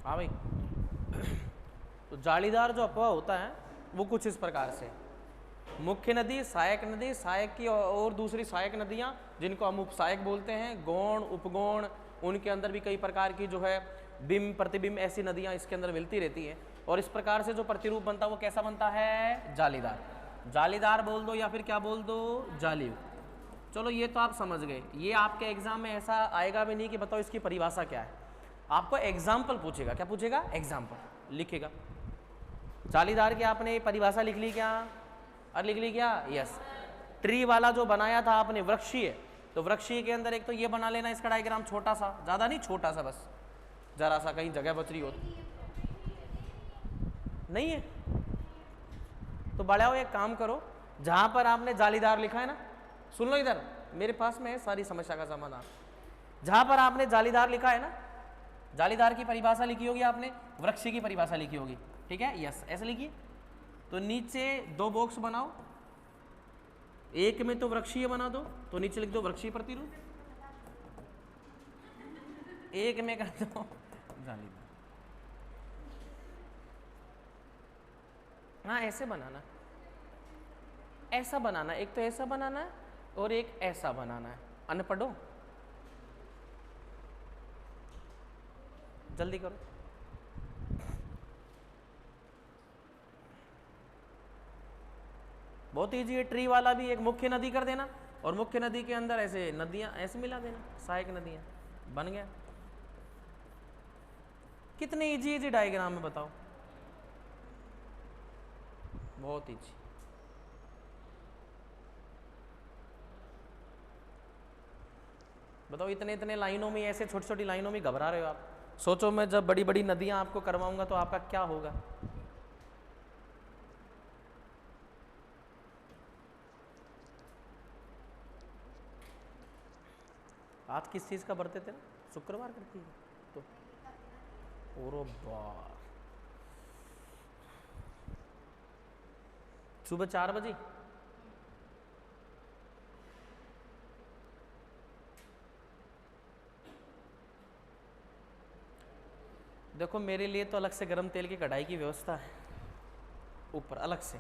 हाँ भाई। तो जालीदार जो अपवाह होता है वो कुछ इस प्रकार से, मुख्य नदी, सहायक की और दूसरी सहायक नदियाँ जिनको हम उपसहायक बोलते हैं, गौण, उपगौण, उनके अंदर भी कई प्रकार की जो है बिंब प्रतिबिंब ऐसी नदियाँ इसके अंदर मिलती रहती हैं। और इस प्रकार से जो प्रतिरूप बनता है वो कैसा बनता है? जालीदार। जालीदार बोल दो या फिर क्या बोल दो? जालीयुक्त। चलो ये तो आप समझ गए। ये आपके एग्जाम में ऐसा आएगा भी नहीं कि बताओ इसकी परिभाषा क्या है, आपको एग्जाम्पल पूछेगा। क्या पूछेगा? एग्जाम्पल लिखेगा। जालीदार की आपने परिभाषा लिख ली क्या? और लिख ली क्या? यस। ट्री वाला जो बनाया था आपने वृक्षीय, तो वृक्षीय के अंदर एक तो ये बना लेना इसका डायग्राम, छोटा सा, ज़्यादा नहीं, छोटा सा बस, जरा सा, कहीं जगह बच रही हो नहीं है तो बड़ा हो, एक काम करो, जहां पर आपने जालीदार लिखा है ना, सुन लो इधर, मेरे पास में है सारी समस्या का समाधान। जहां पर आपने जालीदार लिखा है ना, जालीदार की परिभाषा लिखी होगी आपने, वृक्ष की परिभाषा लिखी होगी, ठीक है, यस, ऐसे लिखिए। तो नीचे दो बॉक्स बनाओ, एक में तो वृक्षीय बना दो, तो नीचे लिख दो वृक्षीय प्रतिरूप, एक में कर दो जालीदार। हाँ ऐसे बनाना, ऐसा बनाना, एक तो ऐसा बनाना है और एक ऐसा बनाना है। अनपढ़ो, जल्दी करो। बहुत ईजी है। ट्री वाला भी एक मुख्य नदी कर देना और मुख्य नदी के अंदर ऐसे नदियां ऐसे मिला देना, सहायक नदियां, बन गया। कितने इजी इजी डायग्राम है बताओ, बहुत इजी। बताओ इतने इतने लाइनों में, ऐसे छोटी छोटी लाइनों में घबरा रहे हो आप। सोचो मैं जब बड़ी बड़ी नदियां आपको करवाऊंगा तो आपका क्या होगा। आज किस चीज का बरते थे ना, शुक्रवार करती है तो ओरो वाह, सुबह 4 बजे। देखो मेरे लिए तो अलग से गर्म तेल की कढ़ाई की व्यवस्था है ऊपर अलग से,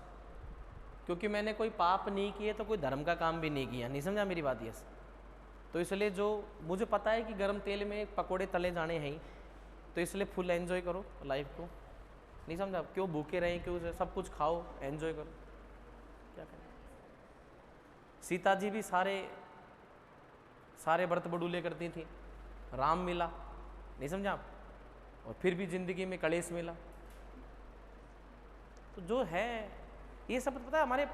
क्योंकि मैंने कोई पाप नहीं किए तो कोई धर्म का काम भी नहीं किया, नहीं समझा मेरी बात? यस। तो इसलिए जो मुझे पता है कि गर्म तेल में पकोड़े तले जाने हैं ही, तो इसलिए फुल एंजॉय करो लाइफ को, नहीं समझा? क्यों भूखे रहें, क्यों, सब कुछ खाओ, एंजॉय करो, क्या करें। सीता जी भी सारे सारे व्रत बडूले करती थी, राम मिला, नहीं समझा आप? और फिर भी जिंदगी में कलेश मिला। तो जो है ये सब पता है हमारे।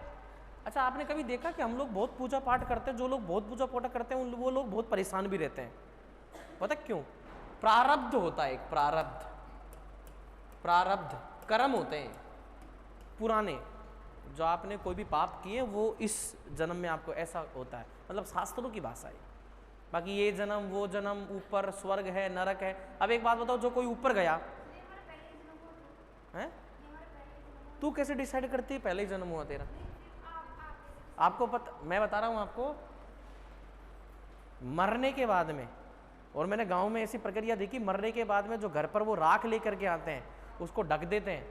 अच्छा आपने कभी देखा कि हम लोग बहुत पूजा पाठ करते हैं, जो लोग बहुत पूजा पाठ करते हैं वो लोग बहुत परेशान भी रहते हैं, पता क्यों? प्रारब्ध होता है एक, प्रारब्ध, प्रारब्ध कर्म होते हैं पुराने, जो आपने कोई भी पाप किए वो इस जन्म में आपको ऐसा होता है, मतलब शास्त्रों की भाषा है। बाकी ये जन्म वो जन्म, ऊपर स्वर्ग है नरक है। अब एक बात बताओ, जो कोई ऊपर गया है, तू कैसे डिसाइड करती है पहले ही जन्म हुआ तेरा? आपको पता, मैं बता रहा हूं आपको, मरने के बाद में, और मैंने गांव में ऐसी प्रक्रिया देखी, मरने के बाद में जो घर पर वो राख लेकर के आते हैं उसको ढक देते हैं,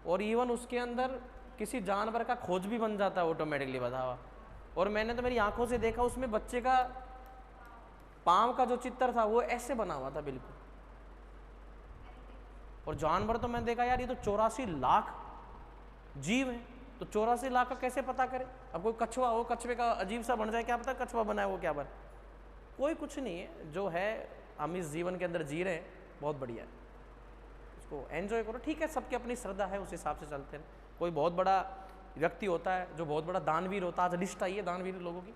और इवन उसके अंदर किसी जानवर का खोज भी बन जाता है ऑटोमेटिकली, बतावा। और मैंने तो मेरी आंखों से देखा, उसमें बच्चे का पांव का जो चित्र था वो ऐसे बना हुआ था बिल्कुल। और जानवर तो मैंने देखा यार, ये तो 84 लाख जीव है, तो 84 लाख का कैसे पता करें? अब कोई कछुआ हो, कछुए का अजीब सा बन जाए, क्या पता कछुआ बना है वो क्या बन, कोई कुछ नहीं है। जो है हम इस जीवन के अंदर जी रहे हैं, बहुत बढ़िया है, उसको एंजॉय करो, ठीक है। सबकी अपनी श्रद्धा है, उस हिसाब से चलते हैं। कोई बहुत बड़ा व्यक्ति होता है जो बहुत बड़ा दानवीर होता है, आज लिस्ट आई है दानवीर लोगों की,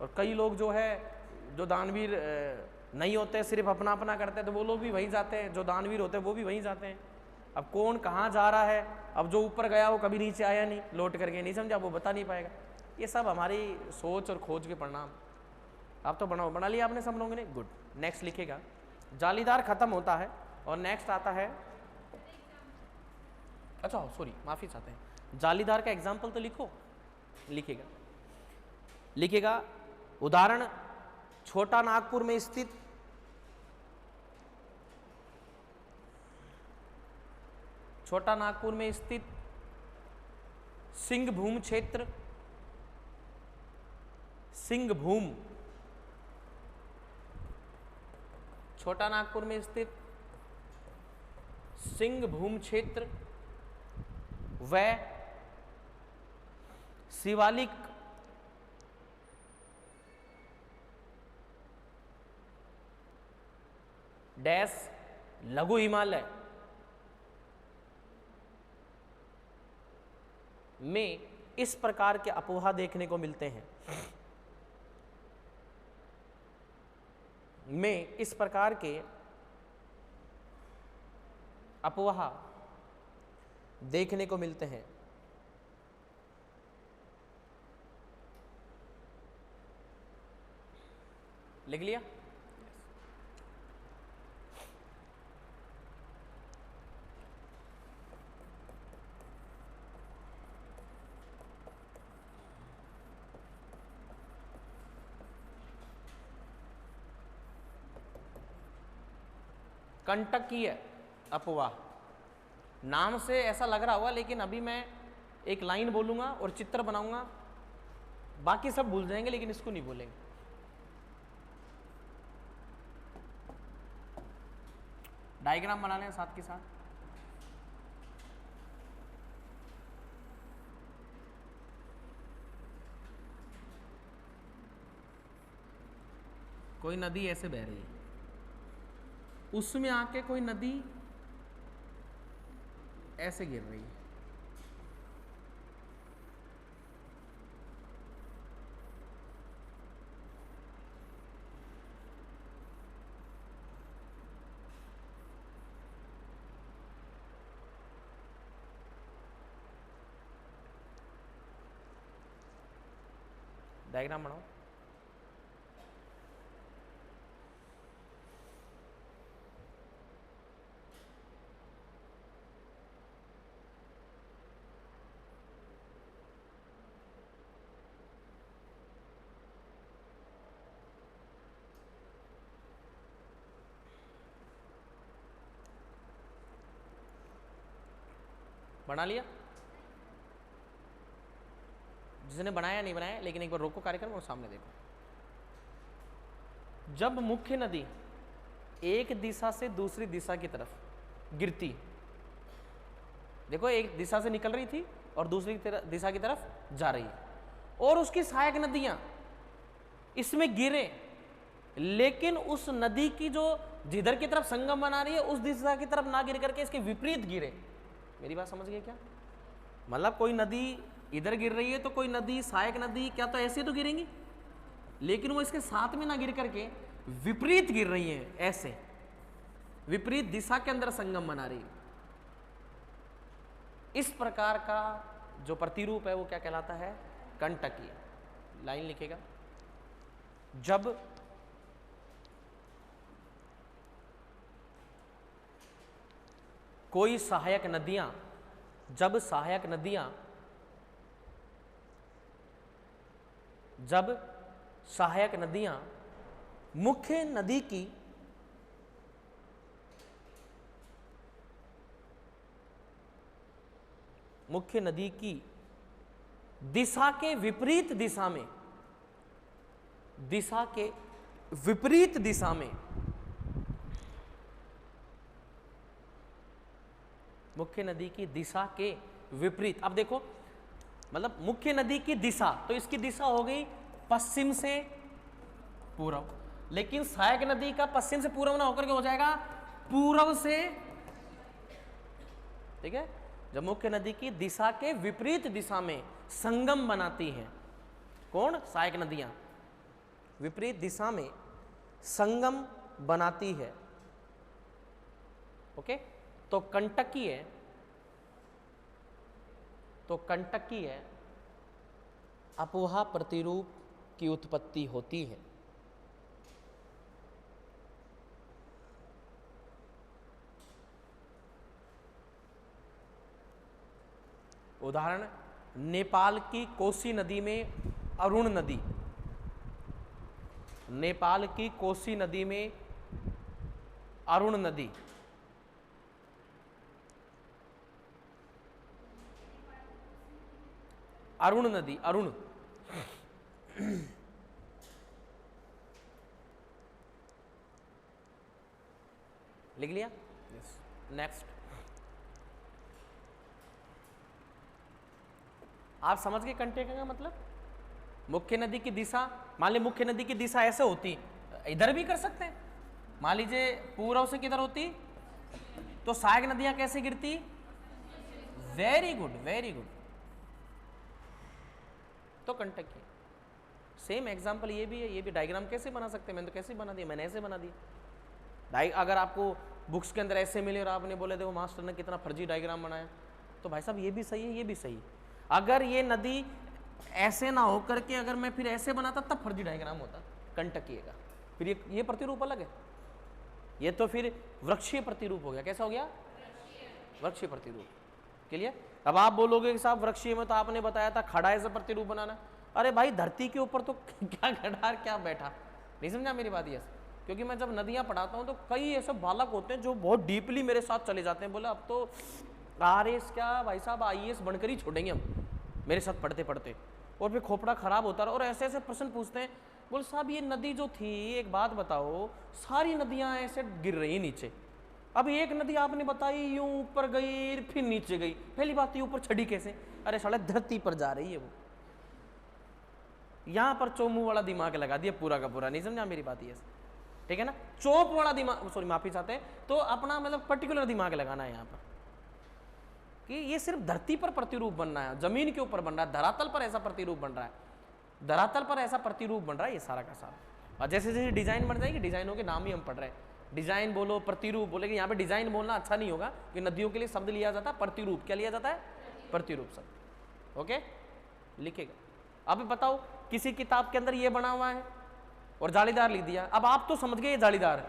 और कई लोग जो है जो दानवीर नहीं होते, सिर्फ अपना अपना करते हैं, तो वो लोग भी वहीं जाते हैं, जो दानवीर होते हैं वो भी वहीं जाते हैं। अब कौन कहाँ जा रहा है, अब जो ऊपर गया वो कभी नीचे आया नहीं लौट करके, नहीं समझा, वो बता नहीं पाएगा। ये सब हमारी सोच और खोज के परिणाम। आप तो बना लिया आपने सब लोगों ने, गुड। नेक्स्ट लिखेगा, जालीदार खत्म होता है और नेक्स्ट आता है, अच्छा सॉरी माफी चाहते हैं, जालीदार का एग्जाम्पल तो लिखो, लिखेगा उदाहरण, छोटा नागपुर में स्थित छोटा नागपुर में स्थित सिंहभूम क्षेत्र, सिंहभूम, छोटा नागपुर में स्थित सिंहभूम क्षेत्र व शिवालिक डैश लघु हिमालय में इस प्रकार के अपोहा देखने को मिलते हैं, में इस प्रकार के अपोहा देखने को मिलते हैं। लिख लिया? कंटकीय अपोहा, नाम से ऐसा लग रहा हुआ, लेकिन अभी मैं एक लाइन बोलूंगा और चित्र बनाऊंगा, बाकी सब भूल जाएंगे लेकिन इसको नहीं भूलेंगे। डायग्राम बना लें साथ के साथ। कोई नदी ऐसे बह रही है, उसमें आके कोई नदी ऐसे गिर रही है, डायग्राम बनाओ। बना लिया? जिसने बनाया नहीं बनाया, लेकिन एक बार रोको कार्यक्रम और सामने देखो। जब मुख्य नदी एक दिशा से दूसरी दिशा की तरफ गिरती, देखो एक दिशा से निकल रही थी और दूसरी दिशा की तरफ जा रही है, और उसकी सहायक नदियां इसमें गिरे, लेकिन उस नदी की जो जिधर की तरफ संगम बना रही है उस दिशा की तरफ ना गिर करके इसके विपरीत गिरे। मेरी बात समझ गए क्या? मतलब कोई नदी इधर गिर रही है तो कोई नदी, सहायक नदी क्या तो ऐसे तो गिरेंगी, लेकिन वो इसके साथ में ना गिर करके विपरीत गिर रही है, ऐसे विपरीत दिशा के अंदर संगम बना रही है। इस प्रकार का जो प्रतिरूप है वो क्या कहलाता है? कंटकी। लाइन लिखेगा, जब कोई सहायक नदियां, जब सहायक नदियां, जब सहायक नदियां मुख्य नदी की दिशा के विपरीत दिशा में, दिशा के विपरीत दिशा में, मुख्य नदी की दिशा के विपरीत। अब देखो, मतलब मुख्य नदी की दिशा, तो इसकी दिशा हो गई पश्चिम से पूर्व, लेकिन सहायक नदी का पश्चिम से पूर्व ना होकर के हो जाएगा पूर्व से, ठीक है। जब मुख्य नदी की दिशा के विपरीत दिशा में संगम बनाती हैं, कौन? सहायक नदियां विपरीत दिशा में संगम बनाती है, ओके। तो कंटकी है, तो कंटकी है अपोहा प्रतिरूप की उत्पत्ति होती है। उदाहरण, नेपाल की कोसी नदी में अरुण नदी, नेपाल की कोसी नदी में अरुण नदी, अरुण नदी, अरुण। लिख लिया? यस। नेक्स्ट, आप समझ गए कंटेक्ट का मतलब? मुख्य नदी की दिशा, मान ली मुख्य नदी की दिशा ऐसे होती, इधर भी कर सकते हैं। मान लीजिए पूर्व से किधर होती, तो सहायक नदियां कैसे गिरती? Very good, very good. तो कंटेक्ट किया। सेम एग्जांपल ये भी है, ये भी डायग्राम कैसे बना सकते हैं? मैंने तो कैसे बना दिया, मैंने ऐसे बना दिया। अगर आपको बुक्स के अंदर ऐसे मिले और आपने बोले देखो मास्टर ने कितना फर्जी डायग्राम बनाया, तो भाई साहब ये भी सही है, ये भी सही है। अगर ये नदी ऐसे ना हो करके अगर मैं फिर ऐसे बनाता तब फर्जी डायग्राम होता। कंटक किएगा, फिर ये प्रतिरूप अलग है। ये तो फिर वृक्षीय प्रतिरूप हो गया। कैसा हो गया? वृक्षीय प्रतिरूप। क्लियर? अब आप बोलोगे कि साहब वृक्षीय में तो आपने बताया था खड़ा ऐसा प्रतिरूप बनाना। अरे भाई धरती के ऊपर तो क्या खड़ा क्या बैठा, नहीं समझा मेरी बात? ये क्योंकि मैं जब नदियां पढ़ाता हूं तो कई ऐसे बालक होते हैं जो बहुत डीपली मेरे साथ चले जाते हैं। बोले अब तो RS क्या भाई साहब IAS बनकर ही छोड़ेंगे हम, मेरे साथ पढ़ते पढ़ते। और फिर खोपड़ा खराब होता रहा और ऐसे ऐसे प्रश्न पूछते हैं। बोले साहब ये नदी जो थी, एक बात बताओ, सारी नदियां ऐसे गिर रही नीचे, अब एक नदी आपने बताई यूं ऊपर गई फिर नीचे गई, पहली बात ये ऊपर छड़ी कैसे? अरे साला धरती पर जा रही है वो। यहां पर चोमू वाला दिमाग लगा दिया पूरा का पूरा, नहीं समझा मेरी बात? ये ठीक है ना? चौप वाला दिमाग, सॉरी माफी चाहते हैं, तो अपना मतलब पर्टिकुलर दिमाग लगाना है यहाँ पर कि ये सिर्फ धरती पर प्रतिरूप बनना है, जमीन के ऊपर बन रहा है, धरातल पर ऐसा प्रतिरूप बन रहा है, धरातल पर ऐसा प्रतिरूप बन रहा है ये सारा का सारा। और जैसे जैसे डिजाइन बन जाएगी, डिजाइनों के नाम ही हम पढ़ रहे हैं, डिजाइन बोलो प्रतिरूप बोलेगे। यहाँ पे डिजाइन बोलना अच्छा नहीं होगा कि नदियों के लिए शब्द लिया जाता है प्रतिरूप। क्या लिया जाता है? प्रतिरूप शब्द। ओके, लिखेगा। अब बताओ किसी किताब के अंदर ये बना हुआ है और जालीदार लिख दिया, अब आप तो समझ गए ये जालीदार है,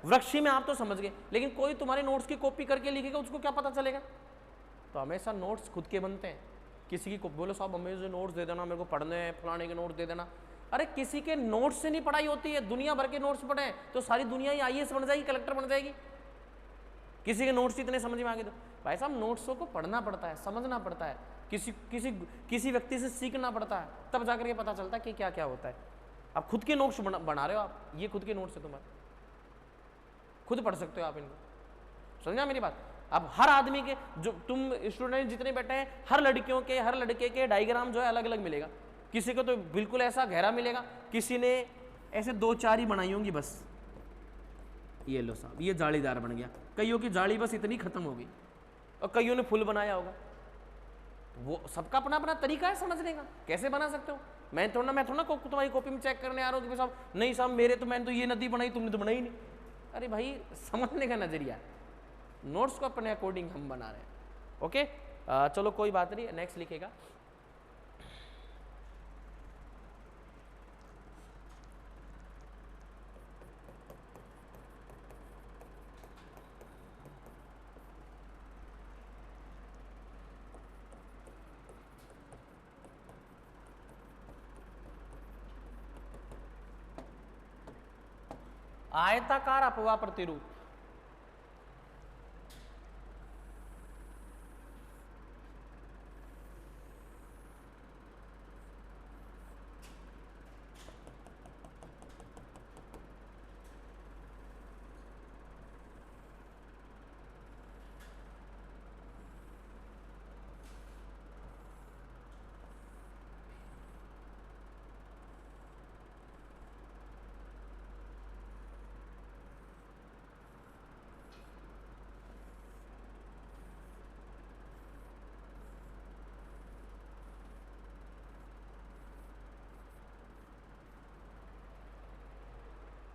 वृक्षी में आप तो समझ गए, लेकिन कोई तुम्हारे नोट्स की कॉपी करके लिखेगा, उसको क्या पता चलेगा? तो हमेशा नोट्स खुद के बनते हैं। किसी की बोलो साहब हमें जो नोट्स दे देना, मेरे को पढ़ने हैं, फलाने के नोट्स दे देना। अरे किसी के नोट्स से नहीं पढ़ाई होती है, दुनिया भर के नोट्स पढ़े तो सारी दुनिया ही IAS बन जाएगी, कलेक्टर बन जाएगी। किसी के नोट्स इतने समझ में आ गए तो भाई साहब नोट्सों को पढ़ना पड़ता है, समझना पड़ता है, किसी व्यक्ति से सीखना पड़ता है, तब जाकर के पता चलता है कि क्या क्या होता है। आप खुद के नोट्स बना रहे हो, आप ये खुद के नोट्स है तुम्हारे, खुद पढ़ सकते हो आप इनको। समझा मेरी बात? अब हर आदमी के, जो तुम स्टूडेंट जितने बैठे हैं, हर लड़कियों के, हर लड़के के डायग्राम जो है अलग अलग मिलेगा। किसी को तो बिल्कुल ऐसा गहरा मिलेगा, किसी ने ऐसे 2-4 ही बनाई होंगी बस। ये लो साहब ये जालीदार बन गया, कईयों की जाली बस इतनी खत्म हो गई और कईयों ने फुल बनाया होगा। वो सबका अपना अपना तरीका है समझने का, कैसे बना सकते हो। मैं थोड़ा ना तुम्हारी कॉपी में चेक करने आ रहा हूँ कि साहब नहीं साहब मैंने तो ये नदी बनाई, तुमने तो बनाई नहीं। अरे भाई समझने का नजरिया, नोट्स को अपने अकॉर्डिंग हम बना रहे हैं। ओके, चलो कोई बात नहीं, नेक्स्ट लिखेगा। आयताकार अपवाह प्रतिरूप।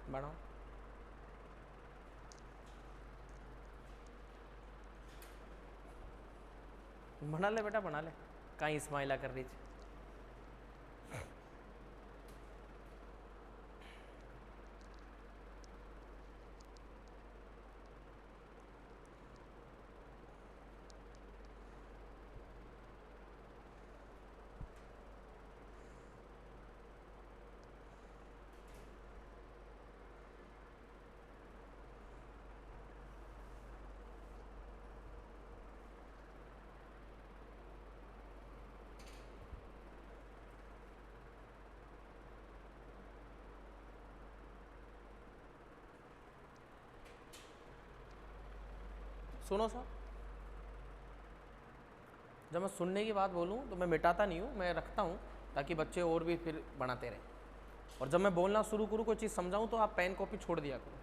बनाओ, बना ले बेटा बना ले, कहीं स्माइला कर रही थी। सुनो सर, जब मैं सुनने की बात बोलूं तो मैं मिटाता नहीं हूं, मैं रखता हूं ताकि बच्चे और भी फिर बनाते रहें। और जब मैं बोलना शुरू करूं, कोई चीज़ समझाऊं, तो आप पेन कॉपी छोड़ दिया करो।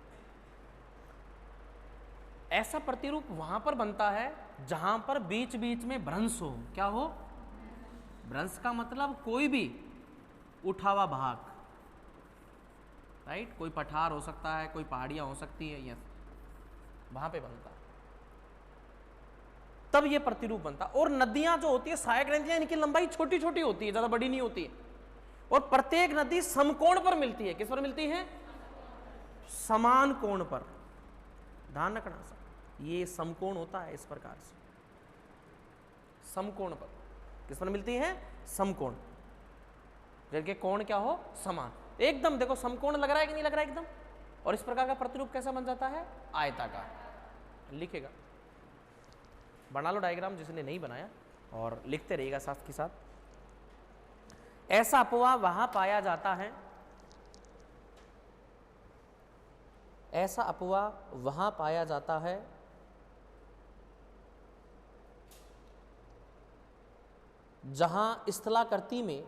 ऐसा प्रतिरूप वहां पर बनता है जहां पर बीच बीच में भ्रंश हो। क्या हो? भ्रंश का मतलब कोई भी उठा हुआ भाग, राइट? कोई पठार हो सकता है, कोई पहाड़ियां हो सकती है, यस, वहां पे बनता है, तब ये प्रतिरूप बनता। और नदियां जो होती है, सहायक नदियां, इनकी लंबाई छोटी छोटी होती है, ज्यादा बड़ी नहीं होती है, और प्रत्येक नदी समकोण पर मिलती है। किस पर मिलती है? समान कोण पर। ध्यान रखना सर, ये समकोण होता है इस प्रकार से, समकोण पर। किस पर मिलती है? समकोण, जिनके कोण क्या हो? समान। एकदम देखो समकोण लग रहा है कि नहीं लग रहा है? एकदम। और इस प्रकार का प्रतिरूप कैसा बन जाता है? आयताकार। लिखेगा, बना लो डायग्राम जिसने नहीं बनाया, और लिखते रहिएगा साथ के साथ। ऐसा अपवाह वहां पाया जाता है, ऐसा अपवाह वहां पाया जाता है जहां स्थलाकृति में,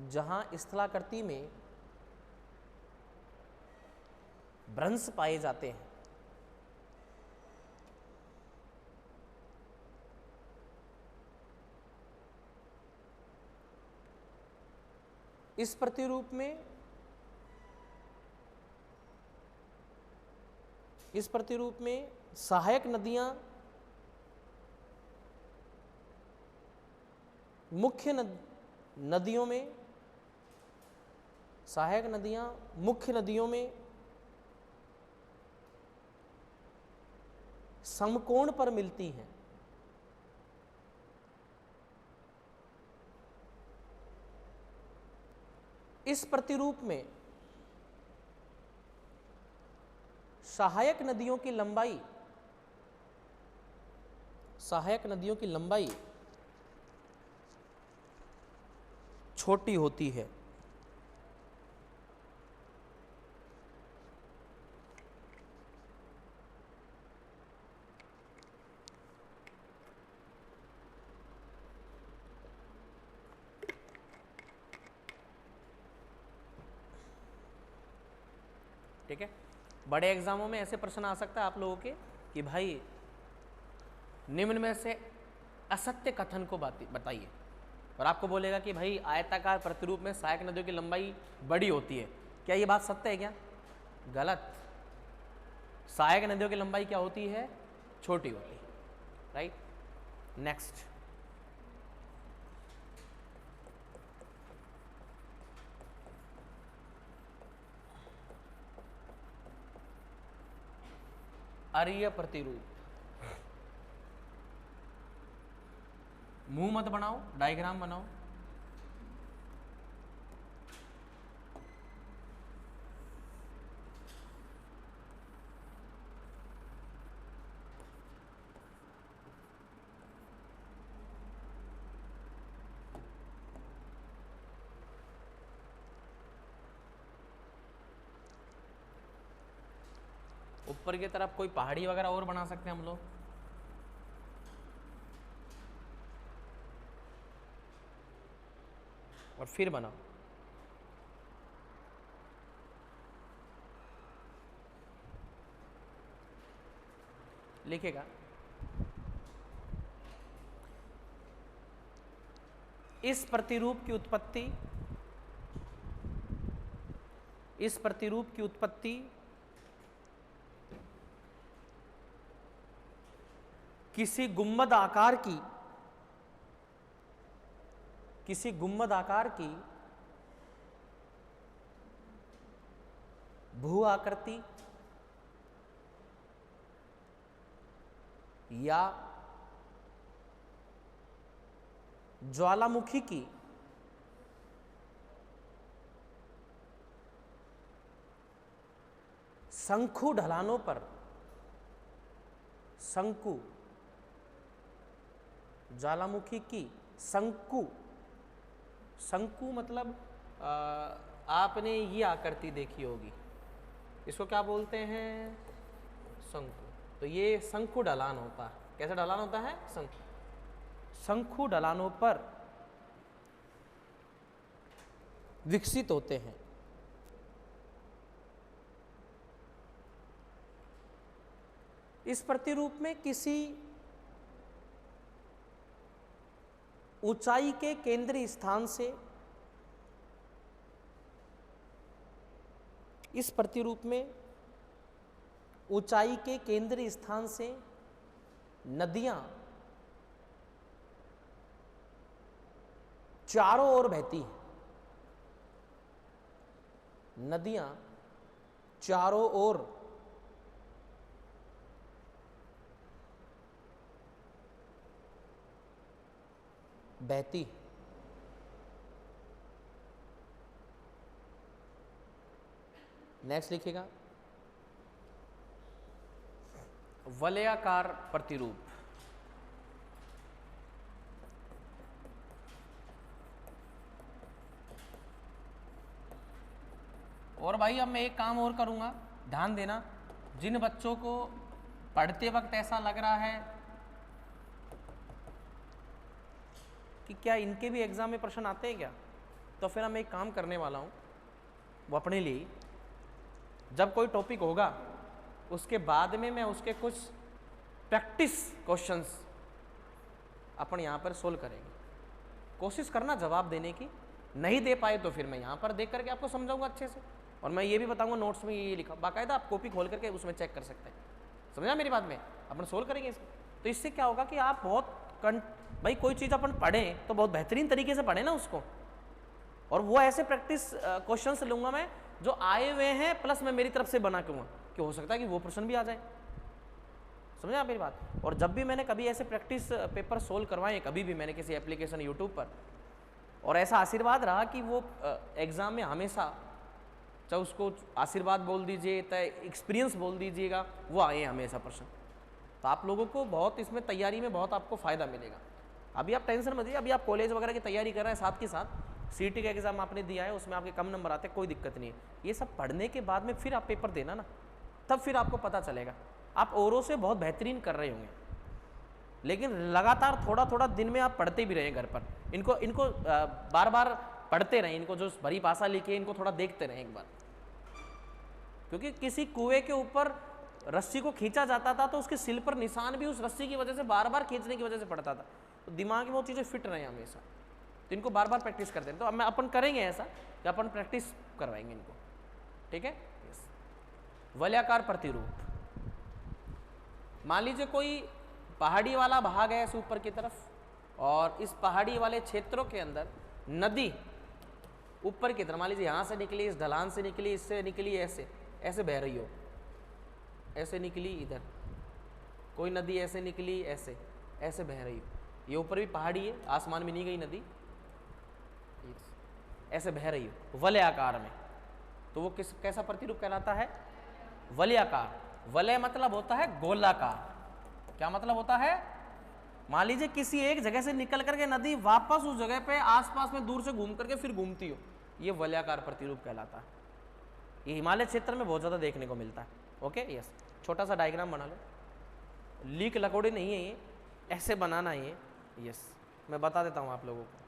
जहां स्थलाकृति में भ्रंश पाए जाते हैं। इस प्रतिरूप में, इस प्रतिरूप में सहायक नदियां मुख्य नदियों में, सहायक नदियां मुख्य नदियों में समकोण पर मिलती हैं। इस प्रतिरूप में सहायक नदियों की लंबाई, सहायक नदियों की लंबाई छोटी होती है। ठीक है, बड़े एग्जामों में ऐसे प्रश्न आ सकता है आप लोगों के कि भाई निम्न में से असत्य कथन को बताइए, और आपको बोलेगा कि भाई आयताकार प्रतिरूप में सहायक नदियों की लंबाई बड़ी होती है। क्या ये बात सत्य है क्या? गलत। सहायक नदियों की लंबाई क्या होती है? छोटी होती है, राइट? नेक्स्ट, अरीय प्रतिरूप। मुंह मत बनाओ, डायग्राम बनाओ। ऊपर की तरफ कोई पहाड़ी वगैरह और बना सकते हैं हम लोग। और फिर बनाओ। लिखेगा, इस प्रतिरूप की उत्पत्ति, इस प्रतिरूप की उत्पत्ति किसी गुंबद आकार की, किसी गुंबद आकार की भू आकृति या ज्वालामुखी की शंकु ढलानों पर, शंकु, ज्वालामुखी की शंकु, शंकु मतलब आपने ये आकृति देखी होगी, इसको क्या बोलते हैं? शंकु। तो ये शंकु ढलान होता है। कैसा ढलान होता है? शंकु ढलानों पर विकसित होते हैं। इस प्रतिरूप में किसी ऊंचाई के केंद्रीय स्थान से, इस प्रतिरूप में ऊंचाई के केंद्रीय स्थान से नदियां चारों ओर बहती हैं। नदियां चारों ओर बहती। नेक्स्ट लिखिएगा, वलयाकार प्रतिरूप। और भाई अब मैं एक काम और करूंगा, ध्यान देना, जिन बच्चों को पढ़ते वक्त ऐसा लग रहा है कि क्या इनके भी एग्जाम में प्रश्न आते हैं क्या, तो फिर मैं एक काम करने वाला हूं, वो अपने लिए, जब कोई टॉपिक होगा उसके बाद में मैं उसके कुछ प्रैक्टिस क्वेश्चंस अपन यहाँ पर सोल्व करेंगे। कोशिश करना जवाब देने की, नहीं दे पाए तो फिर मैं यहाँ पर देख करके आपको समझाऊंगा अच्छे से, और मैं ये भी बताऊंगा नोट्स में ये लिखा, बाकायदा आप कॉपी खोल करके उसमें चेक कर सकते हैं। समझा मेरी बात में? अपन सोल्व करेंगे इसको। तो इससे क्या होगा कि आप बहुत भाई कोई चीज़ अपन पढ़ें तो बहुत बेहतरीन तरीके से पढ़ें ना उसको, और वो ऐसे प्रैक्टिस क्वेश्चंस लूंगा मैं जो आए हुए हैं, प्लस मैं मेरी तरफ से बना के, कि हो सकता है कि वो प्रश्न भी आ जाए। समझे आप मेरी बात? और जब भी मैंने कभी ऐसे प्रैक्टिस पेपर सोल्व करवाए, कभी भी मैंने किसी एप्लीकेशन यूट्यूब पर, और ऐसा आशीर्वाद रहा कि वो एग्जाम में हमेशा, चाहे उसको आशीर्वाद बोल दीजिए, चाहे एक्सपीरियंस बोल दीजिएगा, वो आए हमेशा प्रश्न। तो आप लोगों को बहुत इसमें तैयारी में बहुत आपको फायदा मिलेगा। अभी आप टेंशन मत लीजिए, अभी आप कॉलेज वगैरह की तैयारी कर रहे हैं, साथ के साथ सीटी का एग्जाम आपने दिया है, उसमें आपके कम नंबर आते हैं, कोई दिक्कत नहीं है। ये सब पढ़ने के बाद में फिर आप पेपर देना ना, तब फिर आपको पता चलेगा। आप औरों से बहुत बेहतरीन कर रहे होंगे, लेकिन लगातार थोड़ा थोड़ा दिन में आप पढ़ते भी रहें घर पर। इनको बार बार पढ़ते रहें, इनको जो भरी भाषा लिखी है इनको थोड़ा देखते रहें एक बार, क्योंकि किसी कुएं के ऊपर रस्सी को खींचा जाता था तो उसके सिल पर निशान भी उस रस्सी की वजह से, बार बार खींचने की वजह से पड़ता था। तो दिमाग में वो चीज़ें फिट रहे हमेशा, तो इनको बार बार प्रैक्टिस करते हैं। तो अब अपन करेंगे ऐसा कि अपन प्रैक्टिस करवाएंगे इनको, ठीक है? वलयाकार प्रतिरूप, मान लीजिए कोई पहाड़ी वाला भाग है ऐसे ऊपर की तरफ, और इस पहाड़ी वाले क्षेत्रों के अंदर नदी ऊपर की तरफ, मान लीजिए यहाँ से निकली, इस ढलान से निकली, इससे निकली, ऐसे ऐसे बह रही हो, ऐसे निकली, इधर कोई नदी ऐसे निकली, ऐसे ऐसे बह रही हो, ये ऊपर भी पहाड़ी है, आसमान में नहीं गई नदी, ऐसे बह रही हो वलयाकार में, तो वो कैसा प्रतिरूप कहलाता है? वलयाकार। वलय मतलब होता है गोलाकार। क्या मतलब होता है? मान लीजिए किसी एक जगह से निकल करके नदी वापस उस जगह पे आसपास में दूर से घूम करके फिर घूमती हो, ये वलयाकार प्रतिरूप कहलाता है। ये हिमालय क्षेत्र में बहुत ज़्यादा देखने को मिलता है। Okay, yes. छोटा सा डायग्राम बना लो, लीक लकौड़े नहीं है ये, ऐसे बनाना है ये। यस, मैं बता देता हूँ आप लोगों को।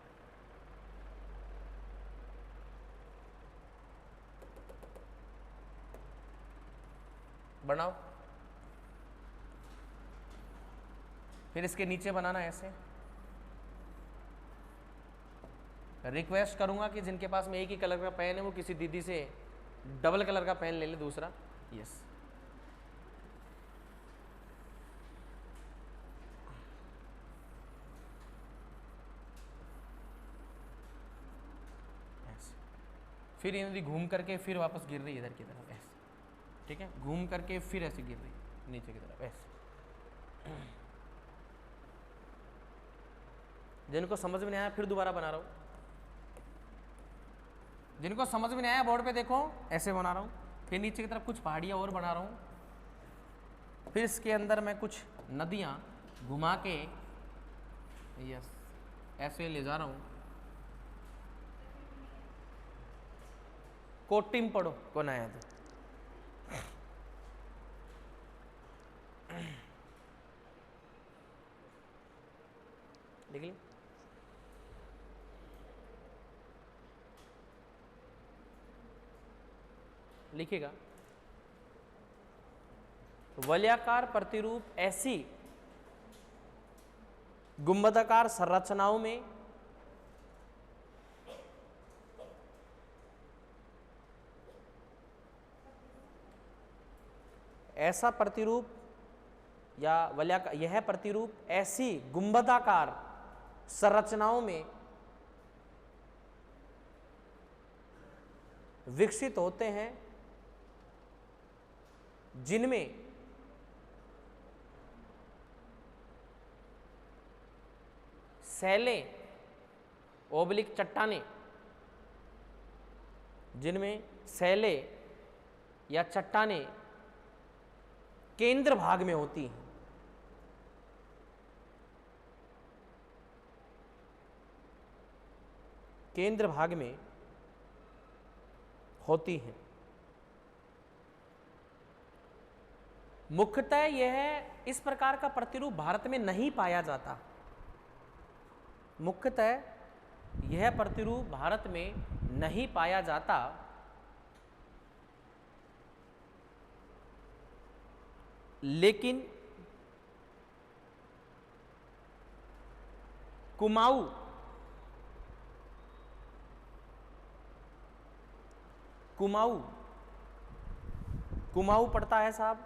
बनाओ, फिर इसके नीचे बनाना ऐसे। रिक्वेस्ट करूंगा कि जिनके पास में एक ही कलर का पेन है वो किसी दीदी से डबल कलर का पेन ले ले, दूसरा। यस, फिर ये नदी घूम करके फिर वापस गिर रही है इधर की तरफ, ऐसे। ठीक है, घूम करके फिर ऐसे गिर रही नीचे की तरफ, ऐसे। जिनको समझ में नहीं आया फिर दोबारा बना रहा हूं, जिनको समझ में नहीं आया बोर्ड पे देखो, ऐसे बना रहा हूं। फिर नीचे की तरफ कुछ पहाड़ियां और बना रहा हूं, फिर इसके अंदर मैं कुछ नदियां घुमा के, यस, ऐसे ले जा रहा हूं। कोटिम पढ़ो कौन आया तो लिख लिया। लिखिएगा, वलयाकार प्रतिरूप ऐसी गुंबदाकार संरचनाओं में ऐसा प्रतिरूप या वलयाकार, यह प्रतिरूप ऐसी गुंबदाकार संरचनाओं में विकसित होते हैं जिनमें सैलें ओब्लिक चट्टानें, जिनमें सैले या चट्टानें केंद्र भाग में होती हैं। केंद्र भाग में होती हैं। मुख्यतः यह इस प्रकार का प्रतिरूप भारत में नहीं पाया जाता। मुख्यतः यह प्रतिरूप भारत में नहीं पाया जाता, लेकिन कुमाऊं कुमाऊं पड़ता है साहब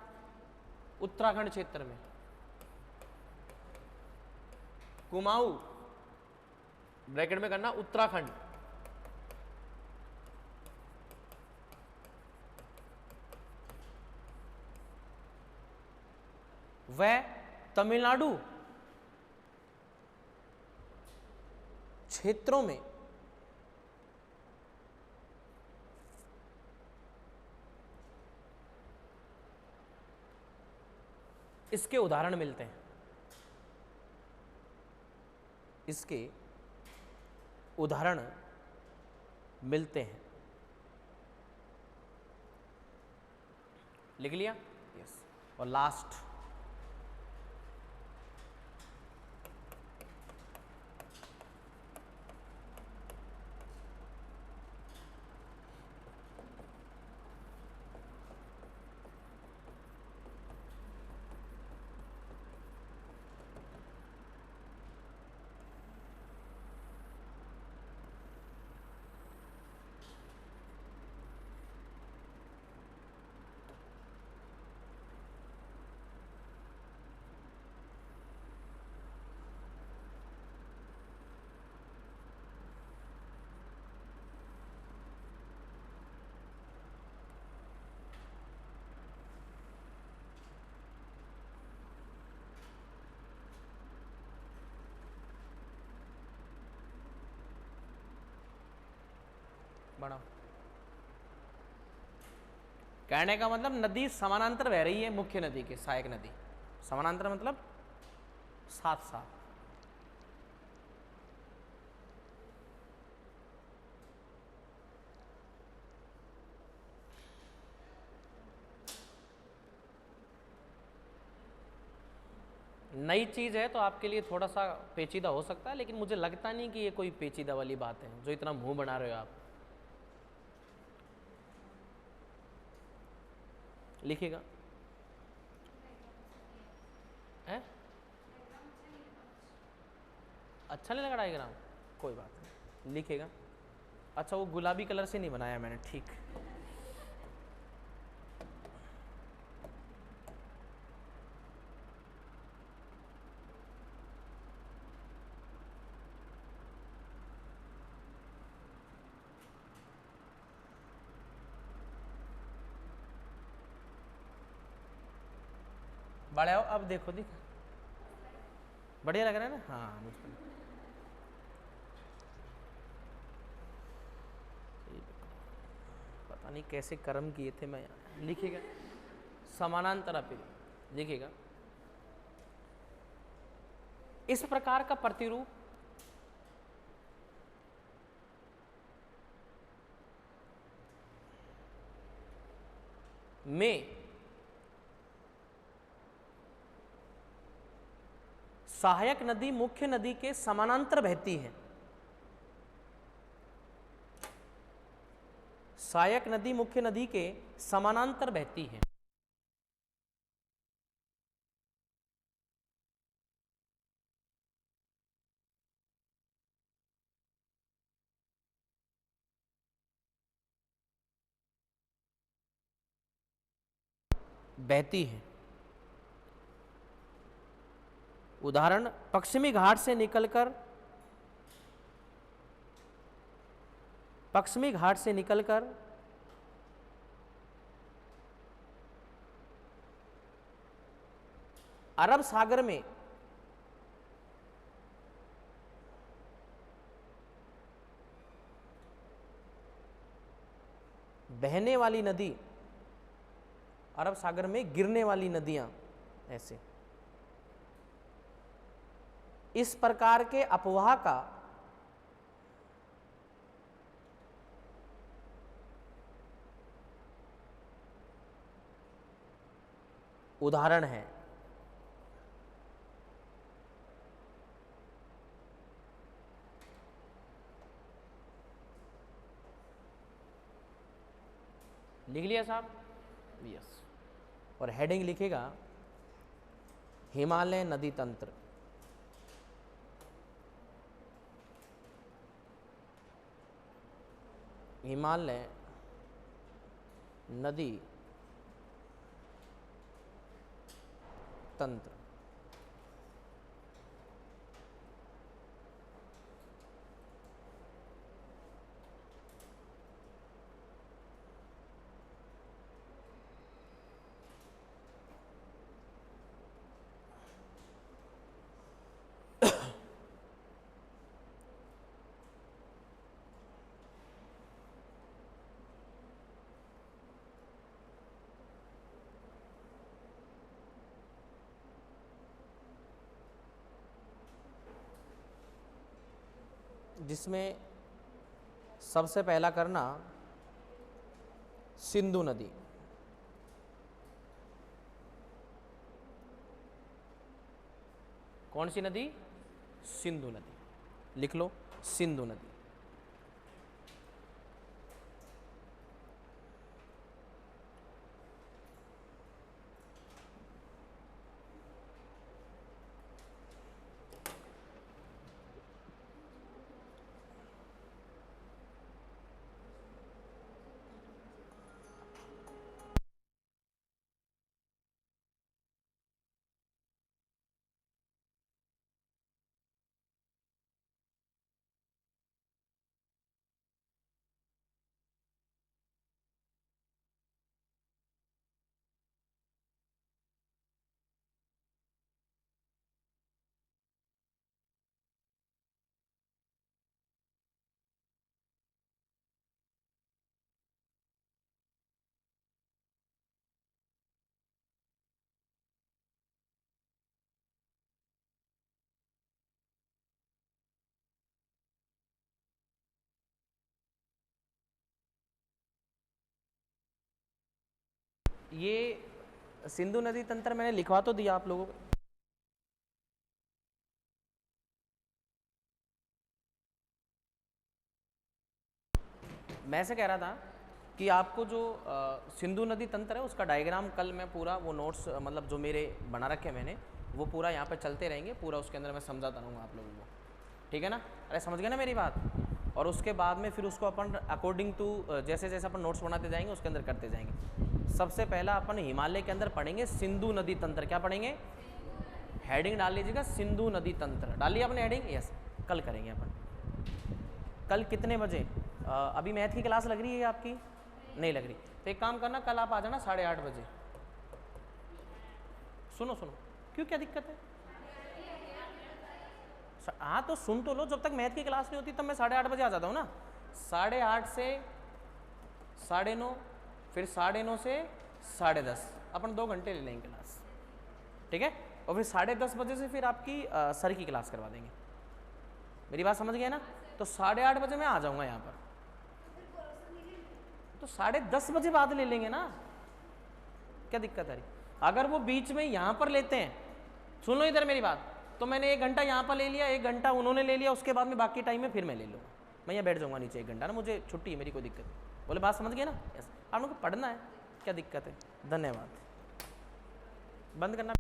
उत्तराखंड क्षेत्र में। कुमाऊं ब्रैकेट में करना उत्तराखंड, वह तमिलनाडु क्षेत्रों में इसके उदाहरण मिलते हैं। इसके उदाहरण मिलते हैं। लिख लिया? यस। और लास्ट, बढ़ाओ। कहने का मतलब नदी समानांतर बह रही है मुख्य नदी के, सहायक नदी। समानांतर मतलब साथ साथ। नई चीज है तो आपके लिए थोड़ा सा पेचीदा हो सकता है, लेकिन मुझे लगता नहीं कि ये कोई पेचीदा वाली बात है जो इतना मुंह बना रहे हो आप। लिखिएगा। है अच्छा नहीं लगा डायग्राम? कोई बात नहीं, लिखिएगा। अच्छा, वो गुलाबी कलर से नहीं बनाया मैंने, ठीक। बड़े आओ, अब देखो, दिख बढ़िया लग रहा है ना? हाँ, मुझको पता नहीं कैसे कर्म किए थे मैं। लिखिएगा समानांतर अपील। लिखिएगा इस प्रकार का प्रतिरूप में सहायक नदी मुख्य नदी के समानांतर बहती है। सहायक नदी मुख्य नदी के समानांतर बहती है। बहती है। उदाहरण, पश्चिमी घाट से निकलकर अरब सागर में बहने वाली नदी, अरब सागर में गिरने वाली नदियां, ऐसे इस प्रकार के अपवाह का उदाहरण है। लिख लिया साहब? यस। और हेडिंग लिखेगा हिमालय नदी तंत्र। हिमालय नदी तंत्र। जिसमें सबसे पहला करना सिंधु नदी। कौन सी नदी? सिंधु नदी। लिख लो, सिंधु नदी। ये सिंधु नदी तंत्र मैंने लिखवा तो दिया आप लोगों को। मैं ऐसे कह रहा था कि आपको जो सिंधु नदी तंत्र है उसका डायग्राम कल मैं पूरा वो नोट्स मतलब जो मेरे बना रखे मैंने वो पूरा यहाँ पे चलते रहेंगे, पूरा उसके अंदर मैं समझाता रहूँगा आप लोगों को, ठीक है ना? अरे समझ गए ना मेरी बात? और उसके बाद में फिर उसको अपन अकॉर्डिंग टू जैसे जैसे अपन नोट्स बनाते जाएंगे उसके अंदर करते जाएंगे। सबसे पहला अपन हिमालय के अंदर पढ़ेंगे सिंधु नदी तंत्र। क्या पढ़ेंगे? हेडिंग डाल लीजिएगा, सिंधु नदी तंत्र। डालिए आपने हेडिंग? यस। कल करेंगे अपन। कल कितने बजे? अभी मैथ की क्लास लग रही है आपकी? नहीं लग रही तो एक काम करना, कल आप आ जाना 8:30 बजे। सुनो सुनो, क्यों, क्या दिक्कत है? हाँ तो सुन तो लो, जब तक मैथ की क्लास नहीं होती तब मैं 8:30 बजे आ जाता हूँ ना। 8:30 से 9:30, फिर 9:30 से 10:30, अपन 2 घंटे ले लेंगे क्लास, ठीक है? और फिर 10:30 बजे से फिर आपकी सर की क्लास करवा देंगे। मेरी बात समझ गए ना? तो 8:30 बजे मैं आ जाऊँगा यहाँ पर, तो 10:30 बजे बाद ले लेंगे ना, क्या दिक्कत है? अगर वो बीच में यहाँ पर लेते हैं, सुन लो इधर मेरी बात, तो मैंने 1 घंटा यहाँ पर ले लिया, 1 घंटा उन्होंने ले लिया, उसके बाद में बाकी टाइम में फिर मैं ले लूँगा, मैं यहाँ बैठ जाऊँगा नीचे 1 घंटा ना, मुझे छुट्टी है, मेरी कोई दिक्कत नहीं। बोले बात समझ गए ना? आप लोगों को पढ़ना है, क्या दिक्कत है? धन्यवाद। बंद करना।